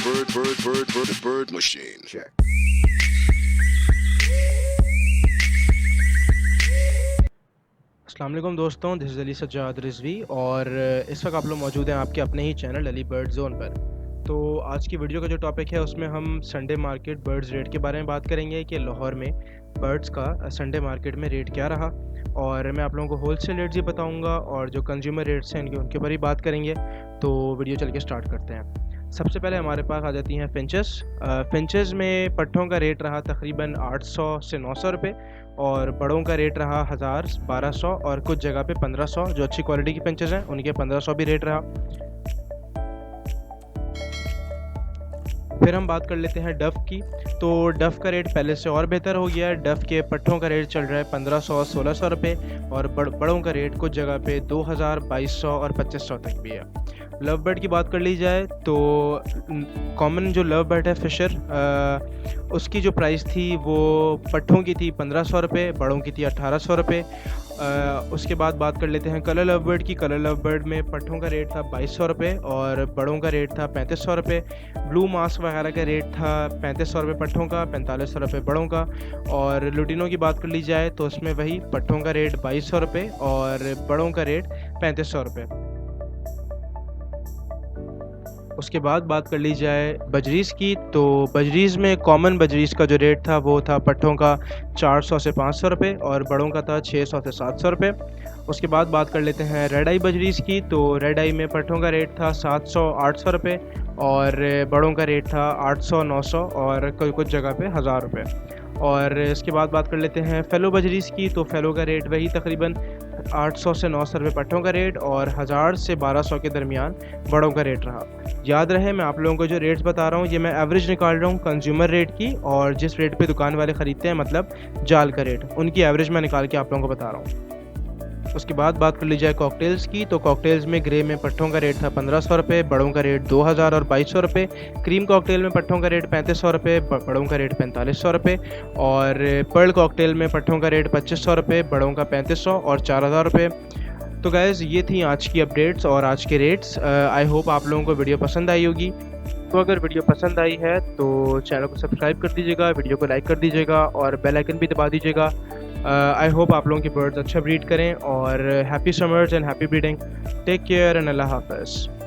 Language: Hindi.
bird machine. Check. अस्सलाम वालेकुम दोस्तों, दिस इज़ अली सज्जाद रिजवी और इस वक्त आप लोग मौजूद हैं आपके अपने ही चैनल अली बर्ड जोन पर। तो आज की वीडियो का जो टॉपिक है उसमें हम संडे मार्केट बर्ड्स रेट के बारे में बात करेंगे कि लाहौर में बर्ड्स का संडे मार्केट में रेट क्या रहा, और मैं आप लोगों को होलसेल रेट्स ही बताऊंगा और जो कंज्यूमर रेट्स हैं उनके ऊपर ही बात करेंगे। तो वीडियो चल के स्टार्ट करते हैं। सबसे पहले हमारे पास आ जाती हैं फिंचेस। फिंचेस में पट्ठों का रेट रहा तकरीबन 800 से 900 रुपये और बड़ों का रेट रहा 1000 1200 और कुछ जगह पे 1500। जो अच्छी क्वालिटी की पिंचेस हैं उनके 1500 भी रेट रहा। फिर हम बात कर लेते हैं डफ़ की। तो डफ़ का रेट पहले से और बेहतर हो गया है। डफ़ के पट्ठों का रेट चल रहा है 1500 1600 रुपये और बड़ों का रेट कुछ जगह पे 2000 2200 और 2500 तक भी है। लव बर्ड की बात कर ली जाए तो कॉमन जो लव बर्ड है फिशर, उसकी जो प्राइस थी वो पट्ठों की थी 1500 रुपये, बड़ों की थी 1800 रुपये। उसके बाद बात कर लेते हैं कलर लव बर्ड की। कलर लव बर्ड में पट्ठों का रेट था 2200 रुपये और बड़ों का रेट था 3500 रुपये। ब्लू मास्क वगैरह का रेट था 3500 रुपये पट्ठों का, 4500 रुपये बड़ों का। और लुटिनों की बात कर ली जाए तो उसमें वही पट्ठों का रेट 2200 रुपये और बड़ों का रेट 3500 रुपये। उसके बाद बात कर ली जाए बजरीज़ की। तो बजरीज़ में कॉमन बजरीज़ का जो रेट था वो था पट्ठों का 400 से 500 रुपये और बड़ों का था 600 से 700 रुपये। उसके बाद बात कर लेते हैं रेड आई बजरीज़ की। तो रेड आई में पट्ठों का रेट था 700 800 रुपये और बड़ों का रेट था 800 900 और कुछ जगह पे 1000 रुपये। और इसके बाद बात कर लेते हैं फ़ेलो बजरीज़ की। तो फ़ेलो का रेट वही तकरीबन 800 से 900 रुपये पट्ठों का रेट और 1000 से 1200 के दरमियान बड़ों का रेट रहा। याद रहे मैं आप लोगों को जो रेट्स बता रहा हूँ ये मैं एवरेज निकाल रहा हूँ कंज्यूमर रेट की, और जिस रेट पे दुकान वाले ख़रीदते हैं मतलब जाल का रेट, उनकी एवरेज मैं निकाल के आप लोगों को बता रहा हूँ। उसके बाद बात कर ली जाए कॉकटेल्स की। तो कॉकटेल्स में ग्रे में पट्ठों का रेट था 1500 रुपये, बड़ों का रेट 2000 और 2200 रुपये। क्रीम कॉकटेल में पट्ठों का रेट 3500 रुपये, बड़ों का रेट 4500 रुपये। और पर्ल कॉकटेल में पट्ठों का रेट 2500 रुपये, बड़ों का 3500 और 4000 रुपये। तो गाइज़ ये थी आज की अपडेट्स और आज के रेट्स। आई होप आप लोगों को वीडियो पसंद आई होगी। तो अगर वीडियो पसंद आई है तो चैनल को सब्सक्राइब कर दीजिएगा, वीडियो को लाइक कर दीजिएगा और बेल आइकन भी दबा दीजिएगा। आई होप आप लोगों की बर्ड्स अच्छा ब्रीड करें और happy summers and happy breeding. Take care and अल्लाह हाफ़िज़।